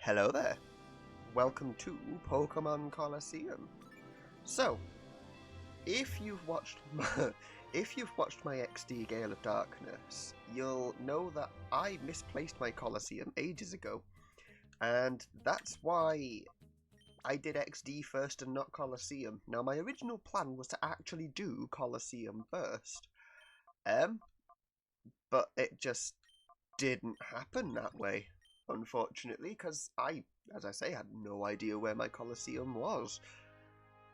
Hello there. Welcome to Pokémon Colosseum. So, if you've watched my, XD Gale of Darkness, you'll know that I misplaced my Colosseum ages ago, and that's why I did XD first and not Colosseum. Now, my original plan was to actually do Colosseum first, but it just didn't happen that way, unfortunately, because as I say, had no idea where my Colosseum was.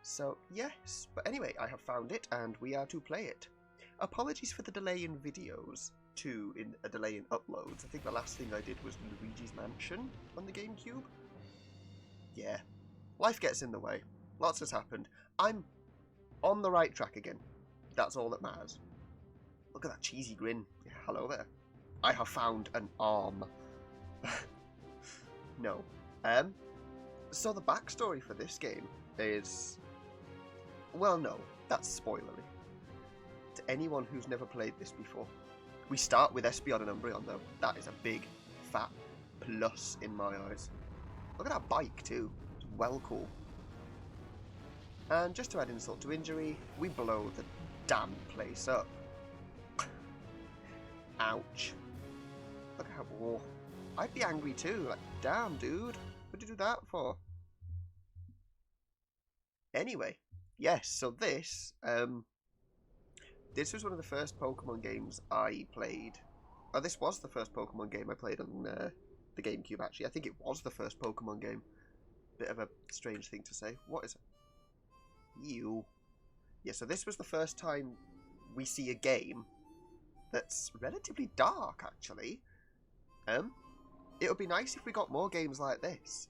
So, yes, but anyway, I have found it, and we are to play it. Apologies for the delay in videos, a delay in uploads. I think the last thing I did was Luigi's Mansion on the GameCube. Yeah, life gets in the way. Lots has happened. I'm on the right track again. That's all that matters. Look at that cheesy grin. Yeah, hello there. I have found an arm. No. So the backstory for this game is... Well, no, that's spoilery. To anyone who's never played this before. We start with Espeon and Umbreon, though. That is a big, fat plus in my eyes. Look at that bike, too. It's well cool. And just to add insult to injury, we blow the damn place up. Ouch. Look at how... Oh, I'd be angry too. Like, damn, dude. What'd you do that for? Anyway, yes, so this was one of the first Pokemon games I played. Oh, this was the first Pokemon game I played on the GameCube, actually. I think it was the first Pokemon game. Bit of a strange thing to say. What is it? You. Yeah, so this was the first time we see a game that's relatively dark, actually. It would be nice if we got more games like this.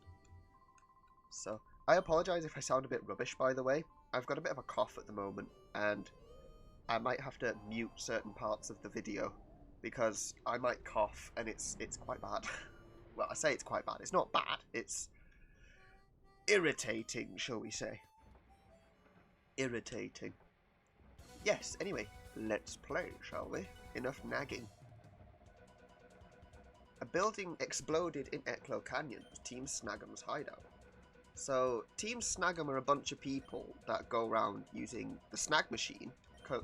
So, I apologise if I sound a bit rubbish, by the way. I've got a bit of a cough at the moment, and I might have to mute certain parts of the video, because I might cough, and it's quite bad. Well, I say it's quite bad. It's not bad. It's irritating, shall we say. Irritating. Yes, anyway, let's play, shall we? Enough nagging. A building exploded in Echo Canyon, Team Snag'em's hideout. So, Team Snag'em are a bunch of people that go around using the Snag Machine.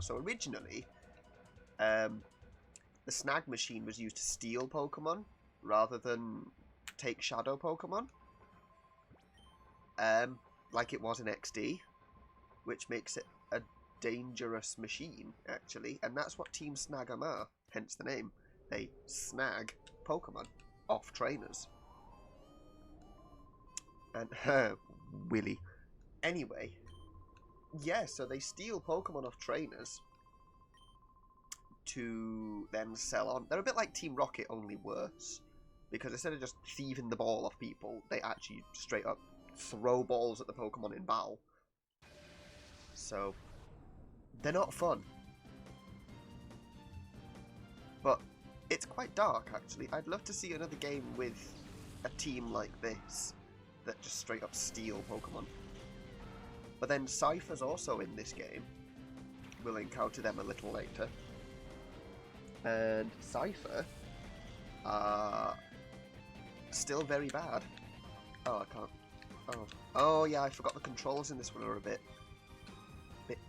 So originally, the Snag Machine was used to steal Pokemon, rather than take Shadow Pokemon. Like it was in XD, which makes it a dangerous machine, actually. And that's what Team Snag'em are, hence the name. They snag Pokemon off trainers. And Willy. Anyway, yeah, so they steal Pokemon off trainers to then sell on. They're a bit like Team Rocket, only worse. Because instead of just thieving the ball off people, they actually straight up throw balls at the Pokemon in battle. So, they're not fun. But it's quite dark, actually. I'd love to see another game with a team like this that just straight up steal Pokemon. But then Cypher's also in this game. We'll encounter them a little later. And Cypher are still very bad. Oh, I can't. Oh. Oh yeah, I forgot the controls in this one are a bit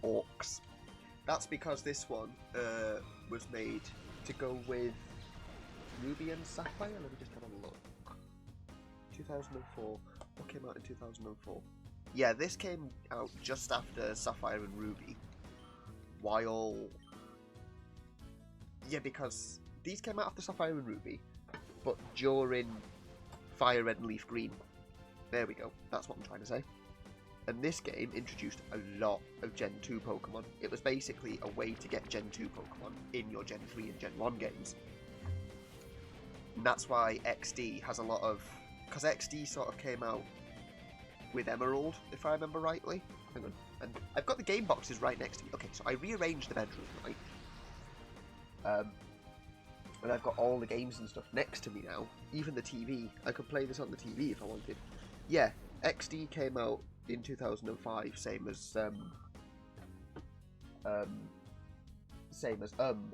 orcs. That's because this one was made to go with Ruby and Sapphire. Let me just have a look. 2004. What came out in 2004? Yeah, this came out just after Sapphire and Ruby. While... Yeah, because these came out after Sapphire and Ruby, but during Fire Red and Leaf Green. There we go. That's what I'm trying to say. And this game introduced a lot of Gen 2 Pokemon. It was basically a way to get Gen 2 Pokemon in your Gen 3 and Gen 1 games. And that's why XD has a lot of... Because XD sort of came out with Emerald, if I remember rightly. Hang on. And I've got the game boxes right next to me. Okay, so I rearranged the bedroom, right? And I've got all the games and stuff next to me now. Even the TV. I could play this on the TV if I wanted. Yeah, XD came out in 2005, same as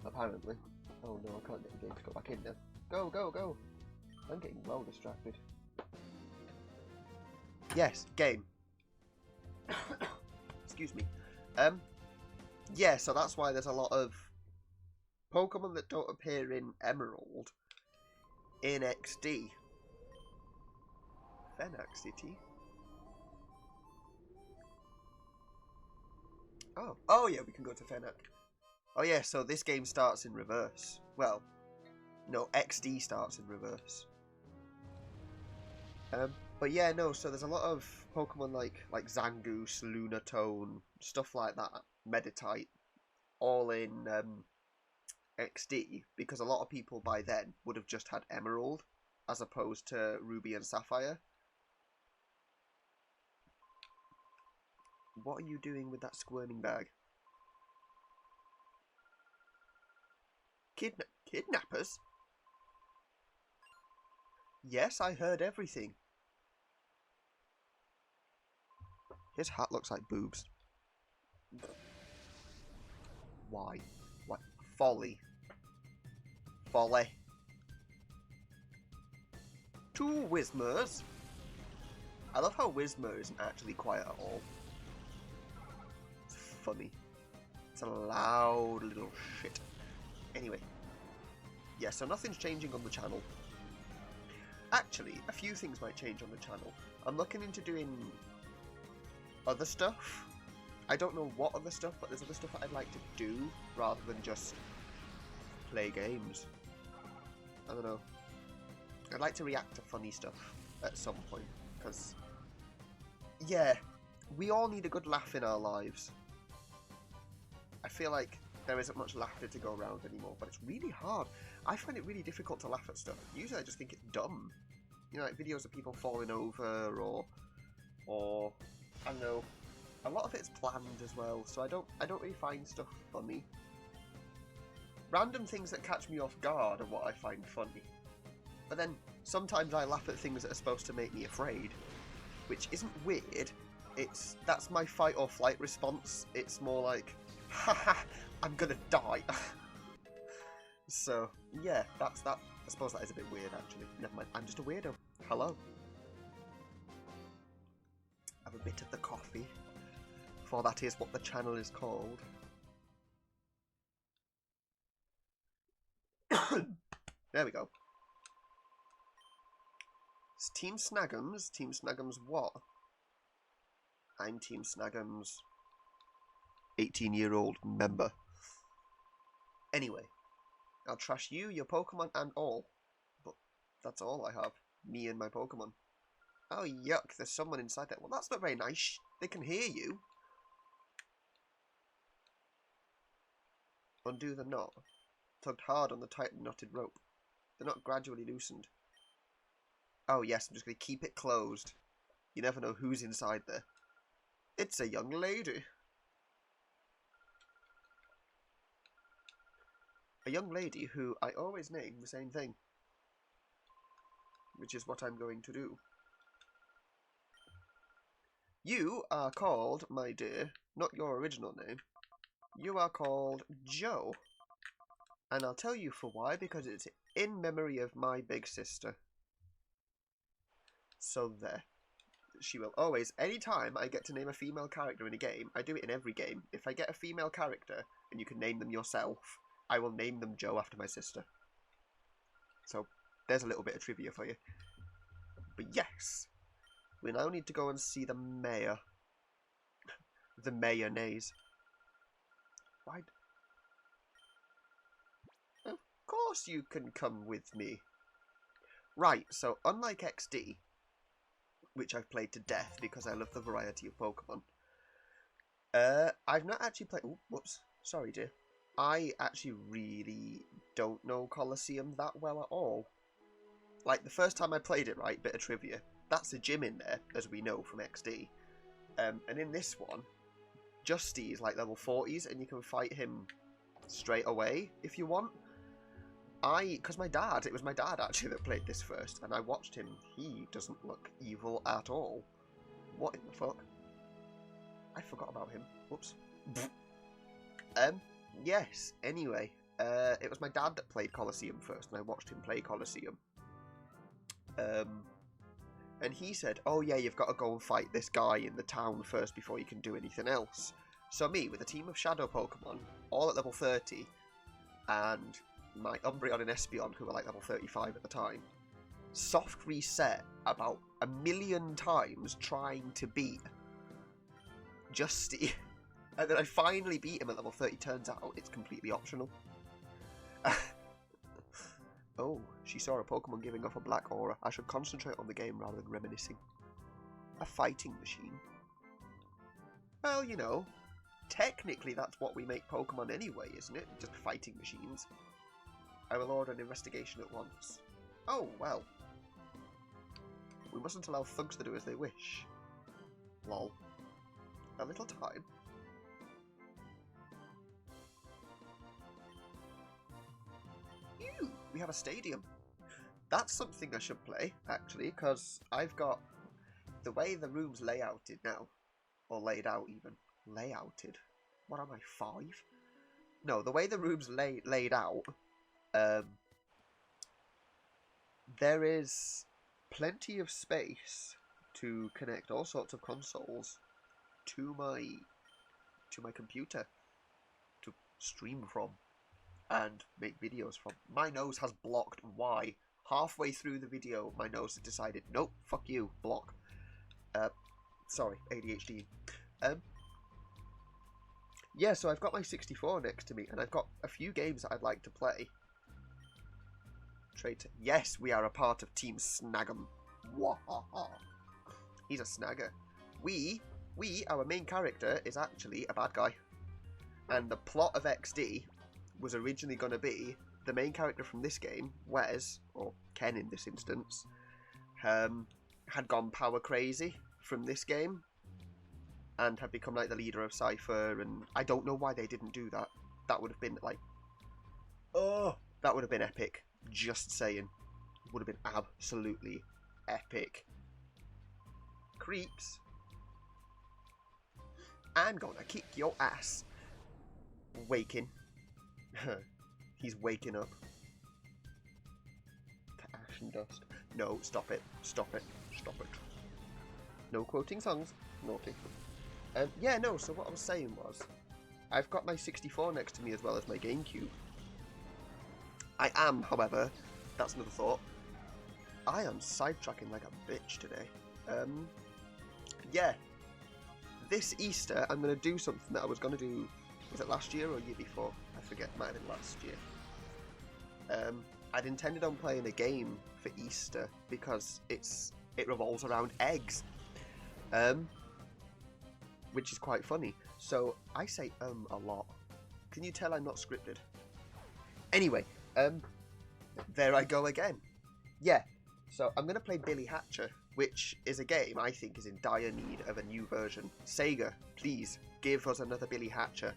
apparently. Oh no, I can't get the game to go back in now. Go, go, go! I'm getting well distracted. Yes, game. Excuse me. Yeah, so that's why there's a lot of Pokemon that don't appear in Emerald in XD. Fenac City. Oh yeah, we can go to Fenac. Oh yeah, so this game starts in reverse. Well, no, XD starts in reverse. But yeah, no, so there's a lot of Pokemon like Zangoose, Lunatone, stuff like that, Meditite, all in XD, because a lot of people by then would have just had Emerald, as opposed to Ruby and Sapphire. What are you doing with that squirming bag? Kidnappers? Yes, I heard everything. His hat looks like boobs. Why? What? Folly. Folly. 2 Whismers. I love how Whismer isn't actually quiet at all. It's funny. It's a loud little shit. Anyway. Yeah, so nothing's changing on the channel. Actually, a few things might change on the channel. I'm looking into doing other stuff. I don't know what other stuff, but there's other stuff that I'd like to do rather than just play games. I don't know. I'd like to react to funny stuff at some point, because, yeah, we all need a good laugh in our lives. I feel like there isn't much laughter to go around anymore, but it's really hard. I find it really difficult to laugh at stuff. Usually I just think it's dumb. You know, like videos of people falling over, or I don't know. A lot of it's planned as well, so I don't really find stuff funny. Random things that catch me off guard are what I find funny. But then sometimes I laugh at things that are supposed to make me afraid, which isn't weird. That's my fight or flight response. It's more like, haha, I'm gonna die. So yeah, that's that. I suppose that is a bit weird, actually. Never mind. I'm just a weirdo. Hello. Have a bit of the coffee, for that is what the channel is called. There we go. It's Team Snaggums. Team Snaggums what? I'm Team Snaggums' 18-year-old member. Anyway, I'll trash you, your Pokemon, and all. But that's all I have. Me and my Pokemon. Oh, yuck, there's someone inside there. Well, that's not very nice. They can hear you. Undo the knot. Tugged hard on the tight knotted rope. The knot gradually loosened. Oh yes, I'm just going to keep it closed. You never know who's inside there. It's a young lady. A young lady who I always name the same thing. Which is what I'm going to do. You are called, my dear, not your original name. You are called Joe. And I'll tell you for why, because it's in memory of my big sister. So there. She will always, anytime I get to name a female character in a game, I do it in every game. If I get a female character, and you can name them yourself, I will name them Joe after my sister. So, there's a little bit of trivia for you. But yes, we now need to go and see the mayor. The mayonnaise. Why? Of course you can come with me. Right, so unlike XD, which I've played to death because I love the variety of Pokemon, I've not actually played... Ooh, whoops. Sorry, dear. I actually really don't know Colosseum that well at all. Like, the first time I played it, right, bit of trivia, that's a gym in there, as we know from XD. And in this one, Justy is like level 40s, and you can fight him straight away if you want. Because it was my dad actually that played this first, and I watched him. He doesn't look evil at all. What in the fuck? I forgot about him. Whoops. Yes, anyway. It was my dad that played Colosseum first, and I watched him play Colosseum. And And he said, oh yeah, you've got to go and fight this guy in the town first before you can do anything else. So me, with a team of shadow Pokemon, all at level 30, and my Umbreon and Espeon, who were like level 35 at the time, soft reset about 1,000,000 times trying to beat Justy. And then I finally beat him at level 30. Turns out it's completely optional. Oh, she saw a Pokemon giving off a black aura. I should concentrate on the game rather than reminiscing. A fighting machine? Well, you know, technically that's what we make Pokemon anyway, isn't it? Just fighting machines. I will order an investigation at once. Oh, well. We mustn't allow thugs to do as they wish. Lol. A little time. Ew, we have a stadium. That's something I should play, actually, because I've got the way the room's layouted now. Or laid out, even. Layouted? What am I, 5? No, the way the room's laid out, there is plenty of space to connect all sorts of consoles to my computer to stream from and make videos from. My nose has blocked Y. Halfway through the video, my nose has decided, nope, fuck you, block. Sorry, ADHD. Yeah, so I've got my 64 next to me, and I've got a few games that I'd like to play. Yes, we are a part of Team Snag'em. Wahaha. He's a snagger. Our main character, is actually a bad guy. And the plot of XD was originally going to be the main character from this game, Wes, or Ken in this instance, had gone power crazy from this game and had become like the leader of Cypher, and I don't know why they didn't do that. That would have been like, oh, that would have been epic. Just saying. Would have been absolutely epic. Creeps. I'm gonna kick your ass. Waking. He's waking up. To ash and dust. No, stop it. Stop it. Stop it. No quoting songs. Naughty. Yeah, no, so what I was saying was, I've got my 64 next to me as well as my GameCube. I am, however, that's another thought, I am sidetracking like a bitch today. Yeah. This Easter, I'm going to do something that I was going to do, was it last year or year before? I forget, it might have been last year. I'd intended on playing a game for Easter because it revolves around eggs. Which is quite funny. So, I say a lot. Can you tell I'm not scripted? Anyway, there I go again. Yeah, so I'm going to play Billy Hatcher, which is a game I think is in dire need of a new version. Sega, please, give us another Billy Hatcher.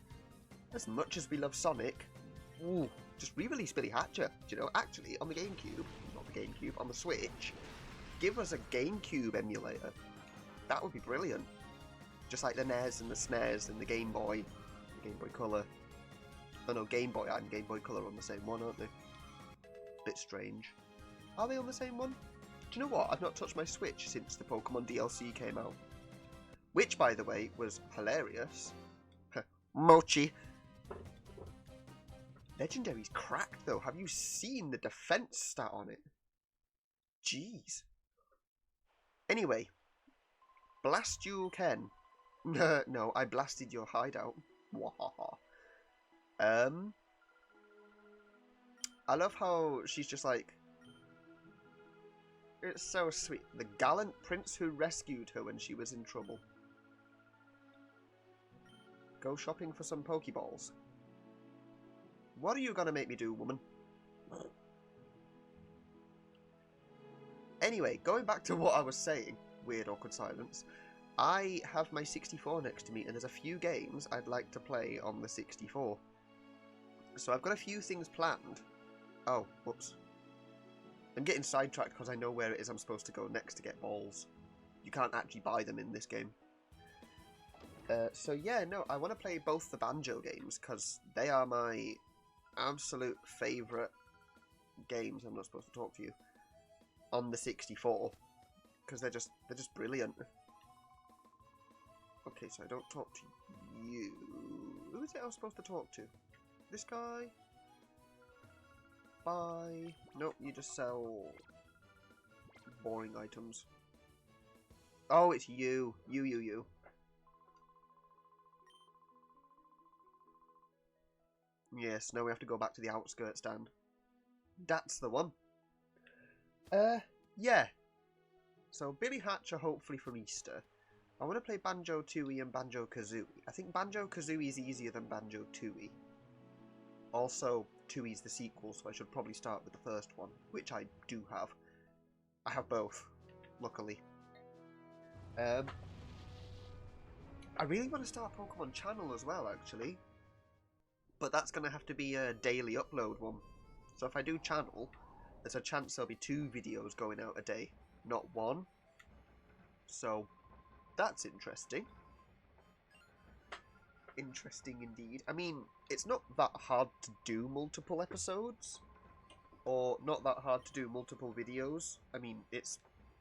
As much as we love Sonic, just re-release Billy Hatcher. Do you know, actually, on the GameCube, not the GameCube, on the Switch, give us a GameCube emulator. That would be brilliant. Just like the NES and the SNES and the Game Boy Color. Oh no, Game Boy and Game Boy Color are on the same one, aren't they? Bit strange. Are they on the same one? Do you know what? I've not touched my Switch since the Pokemon DLC came out. Which, by the way, was hilarious. Mochi. Legendary's cracked, though. Have you seen the defense stat on it? Jeez. Anyway. Blast you, Ken. No, I blasted your hideout. Wahaha. I love how she's just like, it's so sweet. The gallant prince who rescued her when she was in trouble. Go shopping for some Pokeballs. What are you gonna make me do, woman? Anyway, going back to what I was saying, weird awkward silence. I have my 64 next to me, and there's a few games I'd like to play on the 64. So I've got a few things planned. Oh, whoops. I'm getting sidetracked because I know where it is I'm supposed to go next to get balls. You can't actually buy them in this game. So yeah, no, I want to play both the Banjo games because they are my absolute favourite games. I'm not supposed to talk to you. On the 64. because they're just brilliant. Okay, so I don't talk to you. Who is it I was supposed to talk to? This guy? Bye. Nope, you just sell boring items. Oh, it's you. You. Yes, now we have to go back to the outskirts stand. That's the one. Yeah. So Billy Hatcher hopefully for Easter. I want to play Banjo-Tooie and Banjo-Kazooie. I think Banjo-Kazooie is easier than Banjo-Tooie. Also, Tooie's the sequel, so I should probably start with the first one, which I do have. I have both, luckily. I really want to start a Pokemon channel as well, actually. But that's going to have to be a daily upload one. So if I do channel, there's a chance there'll be 2 videos going out a day, not 1. So that's interesting. Interesting indeed. I mean, it's not that hard to do multiple episodes, or not that hard to do multiple videos. I mean, it's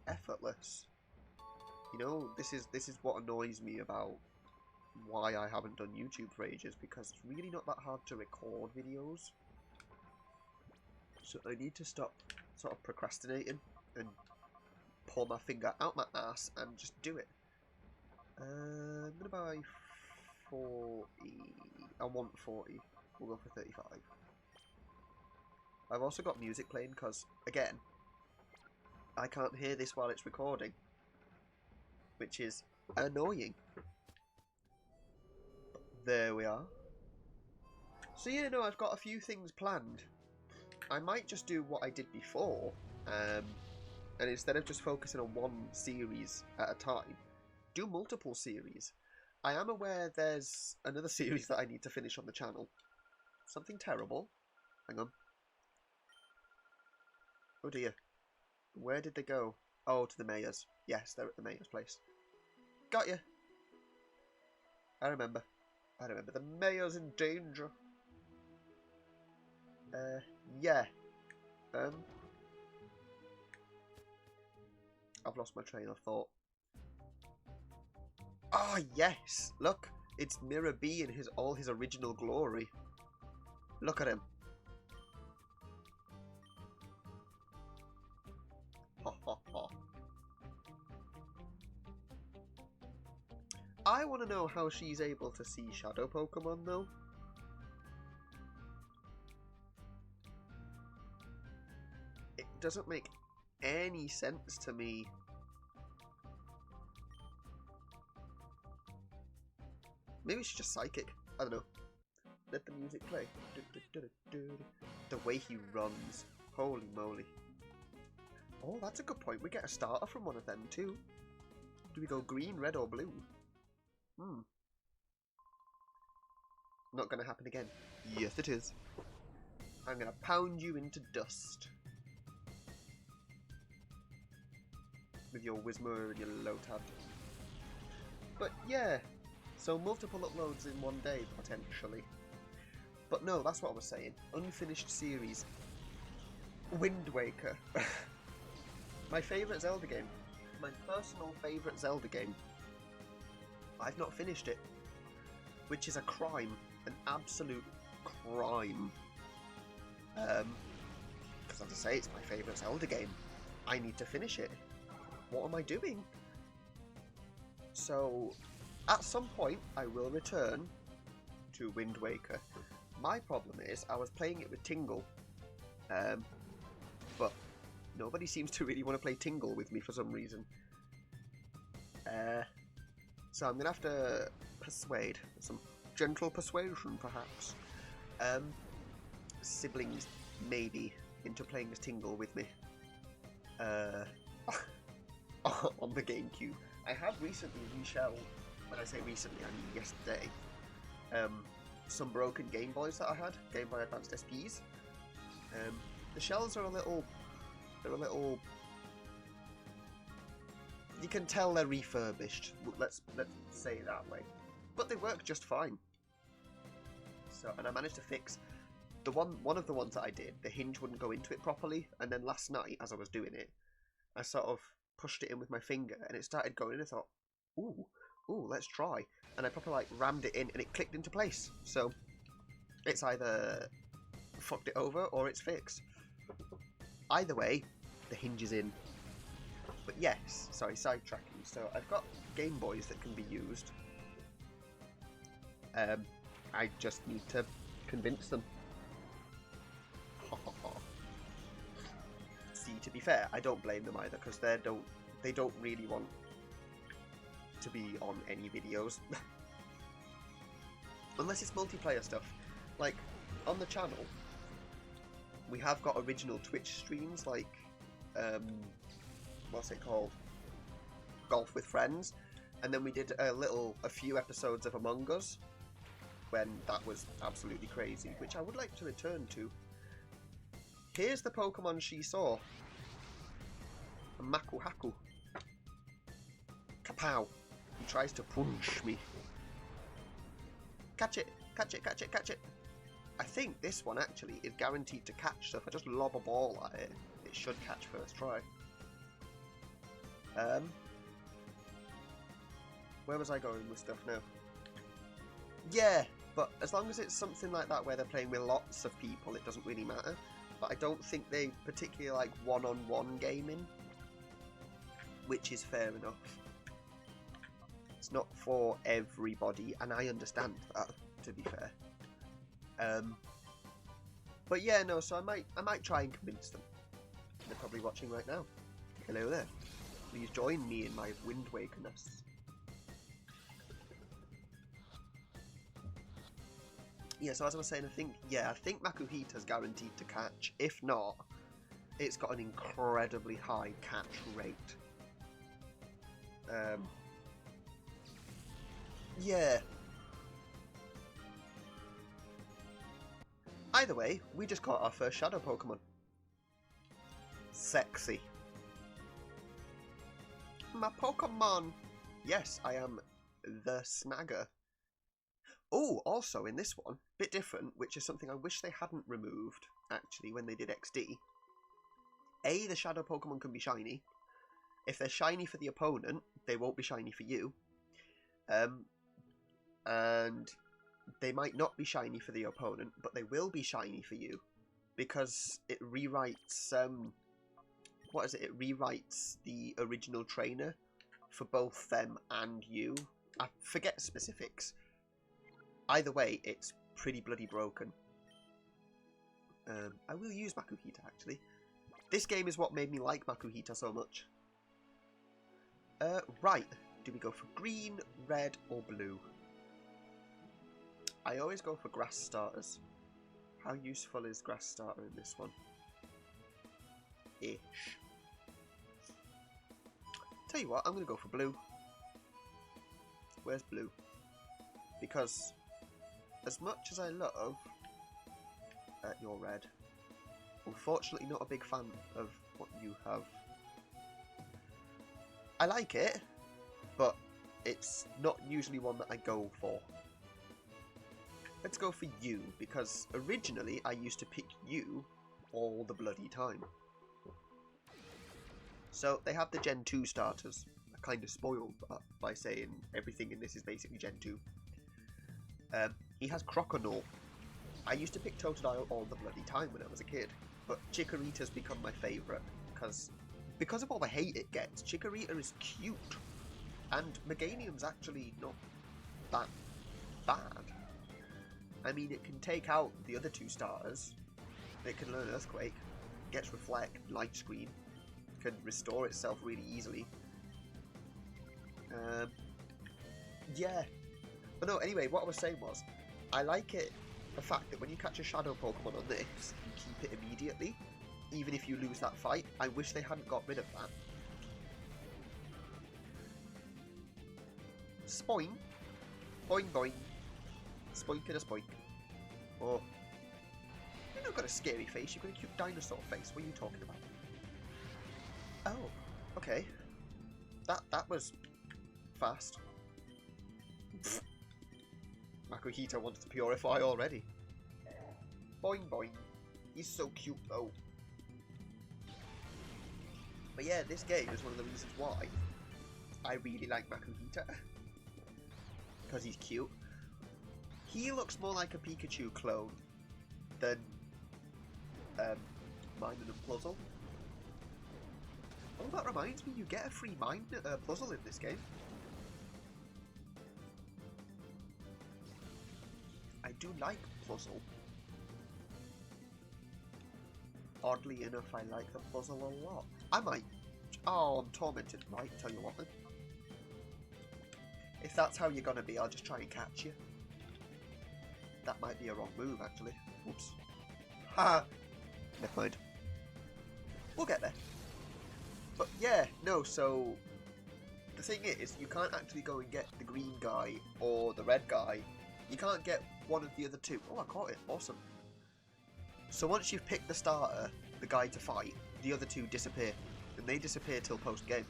effortless. You know, this is what annoys me about why I haven't done YouTube for ages, because it's really not that hard to record videos. So I need to stop sort of procrastinating and pull my finger out my ass and just do it. I'm gonna buy 40. I want 40. We'll go for 35. I've also got music playing because, again, I can't hear this while it's recording, which is annoying. There we are. So yeah, no, I've got a few things planned. I might just do what I did before, and instead of just focusing on one series at a time, do multiple series. I am aware there's another series that I need to finish on the channel. Something terrible. Hang on. Oh dear. Where did they go? Oh, to the mayor's. Yes, they're at the mayor's place. Got you. I remember. The mayor's in danger. Yeah. I've lost my train of thought. Ah, yes! Look, it's Mirror B in all his original glory. Look at him. Ha ha ha. I want to know how she's able to see shadow Pokemon, though. It doesn't make any sense to me. Maybe she's just psychic. I don't know. Let the music play. The way he runs. Holy moly. Oh, that's a good point. We get a starter from one of them too. Do we go green, red, or blue? Not gonna happen again. Yes, it is. I'm gonna pound you into dust. With your Whismur and your Lotad. But yeah. So multiple uploads in one day, potentially. But no, that's what I was saying. Unfinished series. Wind Waker. My favourite Zelda game. My personal favourite Zelda game. I've not finished it. Which is a crime. An absolute crime. Because as I say, it's my favourite Zelda game. I need to finish it. What am I doing? So, at some point, I will return to Wind Waker. My problem is, I was playing it with Tingle, but nobody seems to really want to play Tingle with me for some reason. So I'm going to have to persuade, some gentle persuasion perhaps, siblings maybe, into playing as Tingle with me. On the GameCube. I have recently reshelled, when I say recently, I mean yesterday, some broken Game Boys that I had, Game Boy Advanced SPs. The shells are a little, you can tell they're refurbished, let's say it that way. But they work just fine. So, and I managed to fix the one of the ones that I did, the hinge wouldn't go into it properly, and then last night, as I was doing it, I sort of pushed it in with my finger, and it started going, and I thought, ooh, let's try. And I proper like rammed it in, and it clicked into place. So it's either fucked it over or it's fixed. Either way, the hinge is in. But yes, sorry, sidetracking. So I've got Game Boys that can be used. I just need to convince them. See, to be fair, I don't blame them either, because they don't really want to be on any videos. Unless it's multiplayer stuff. Like, on the channel, we have got original Twitch streams, like, what's it called? Golf with Friends. And then we did a few episodes of Among Us, when that was absolutely crazy, which I would like to return to. Here's the Pokemon she saw. A Maku-Haku. Kapow. He tries to punch me. Catch it! Catch it! Catch it! Catch it! I think this one actually is guaranteed to catch, so if I just lob a ball at it, it should catch first try. Where was I going with stuff now? Yeah, but as long as it's something like that where they're playing with lots of people, it doesn't really matter. But I don't think they particularly like one-on-one gaming, which is fair enough. It's not for everybody, and I understand that, to be fair. But yeah, no, so I might try and convince them. They're probably watching right now. Hello there. Please join me in my Wind Wakerness. Yeah, so as I was saying, I think Makuhita's guaranteed to catch. If not, it's got an incredibly high catch rate. Yeah. Either way, we just caught our first Shadow Pokemon. Sexy. My Pokemon! Yes, I am the Snagger. Oh, also in this one, bit different, which is something I wish they hadn't removed, actually, when they did XD. A, the Shadow Pokemon can be shiny. If they're shiny for the opponent, they won't be shiny for you. And they might not be shiny for the opponent, but they will be shiny for you. Because it rewrites, it rewrites the original trainer for both them and you. I forget specifics. Either way, it's pretty bloody broken. I will use Makuhita, actually. This game is what made me like Makuhita so much. Right. Do we go for green, red, or blue? I always go for grass starters. How useful is grass starter in this one? Ish. Tell you what, I'm going to go for blue. Where's blue? Because as much as I love your red, unfortunately not a big fan of what you have. I like it, but it's not usually one that I go for. Let's go for you, because originally I used to pick you all the bloody time. So they have the Gen 2 starters. I kind of spoiled that by saying everything in this is basically Gen 2. He has Croconaw. I used to pick Totodile all the bloody time when I was a kid, but Chikorita's become my favourite, because of all the hate it gets. Chikorita is cute, and Meganium's actually not that bad. I mean, it can take out the other two starters. It can learn Earthquake, gets Reflect, Light Screen, can restore itself really easily. Yeah. But no, anyway, what I was saying was, I like it, the fact that when you catch a Shadow Pokemon on this, you keep it immediately, even if you lose that fight. I wish they hadn't got rid of that. Spoink. Boing boing. Spoink and a spoink. Oh. You've not got a scary face, you've got a cute dinosaur face. What are you talking about? Oh, okay. That was fast. Makuhita wants to purify already. Boing boing. He's so cute though. But yeah, this game is one of the reasons why I really like Makuhita. Because he's cute. He looks more like a Pikachu clone than Mind and Puzzle. Oh, that reminds me, you get a free puzzle in this game. I do like puzzle. Oddly enough, I like the puzzle a lot. I might... Oh, I'm tormented. Right, tell you what then. If that's how you're gonna be, I'll just try and catch you. That might be a wrong move, actually. Oops. Ha! Never mind. We'll get there. But yeah, no, so... The thing is, you can't actually go and get the green guy or the red guy. You can't get one of the other two. Oh, I caught it. Awesome. So once you've picked the starter, the guy to fight, the other two disappear. And they disappear till post-game.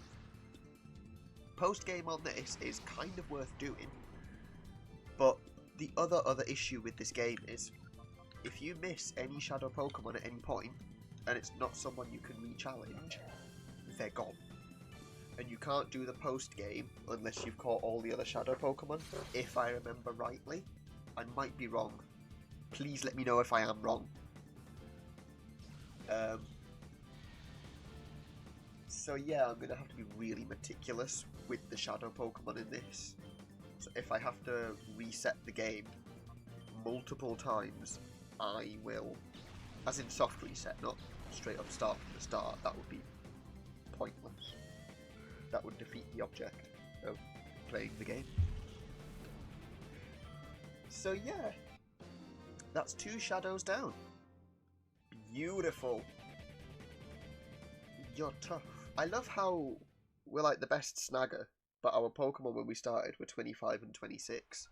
Post-game on this is kind of worth doing. But the other issue with this game is, if you miss any Shadow Pokemon at any point, and it's not someone you can re-challenge, they're gone. And you can't do the post-game unless you've caught all the other Shadow Pokemon, if I remember rightly. I might be wrong. Please let me know if I am wrong. So yeah, I'm going to have to be really meticulous with the Shadow Pokemon in this. So if I have to reset the game multiple times, I will. As in soft reset, not straight up start from the start. That would be pointless. That would defeat the object of playing the game. So yeah, that's 2 shadows down. Beautiful. You're tough. I love how we're like the best snagger, but our Pokemon when we started were 25 and 26.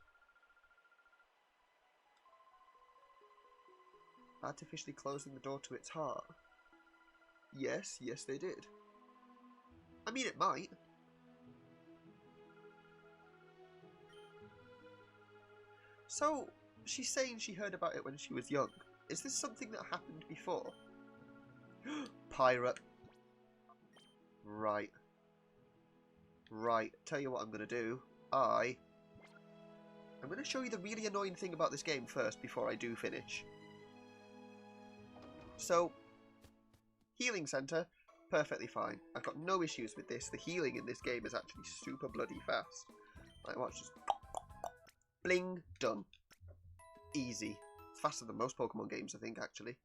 Artificially closing the door to its heart. Yes, yes they did. I mean, it might. So, she's saying she heard about it when she was young. Is this something that happened before? Pirate. Right. Right. Tell you what I'm going to do. I'm going to show you the really annoying thing about this game first before I do finish. So, healing center, perfectly fine. I've got no issues with this. The healing in this game is actually super bloody fast. Like, watch this. Bling, done. Easy. It's faster than most Pokemon games, I think, actually.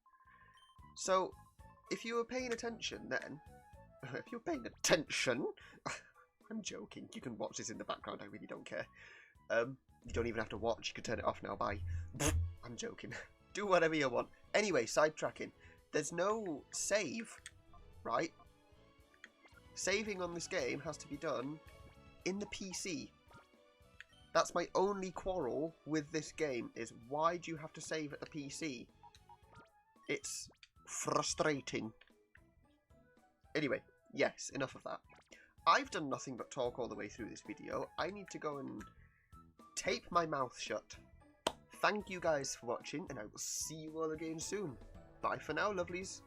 So, if you were paying attention then... if you're paying attention... I'm joking. You can watch this in the background. I really don't care. You don't even have to watch. You can turn it off now. Bye. I'm joking. Do whatever you want. Anyway, sidetracking. There's no save, right? Saving on this game has to be done in the PC. That's my only quarrel with this game, is why do you have to save at the PC? It's frustrating. Anyway, yes, enough of that. I've done nothing but talk all the way through this video. I need to go and tape my mouth shut. Thank you guys for watching, and I will see you all again soon. Bye for now, lovelies.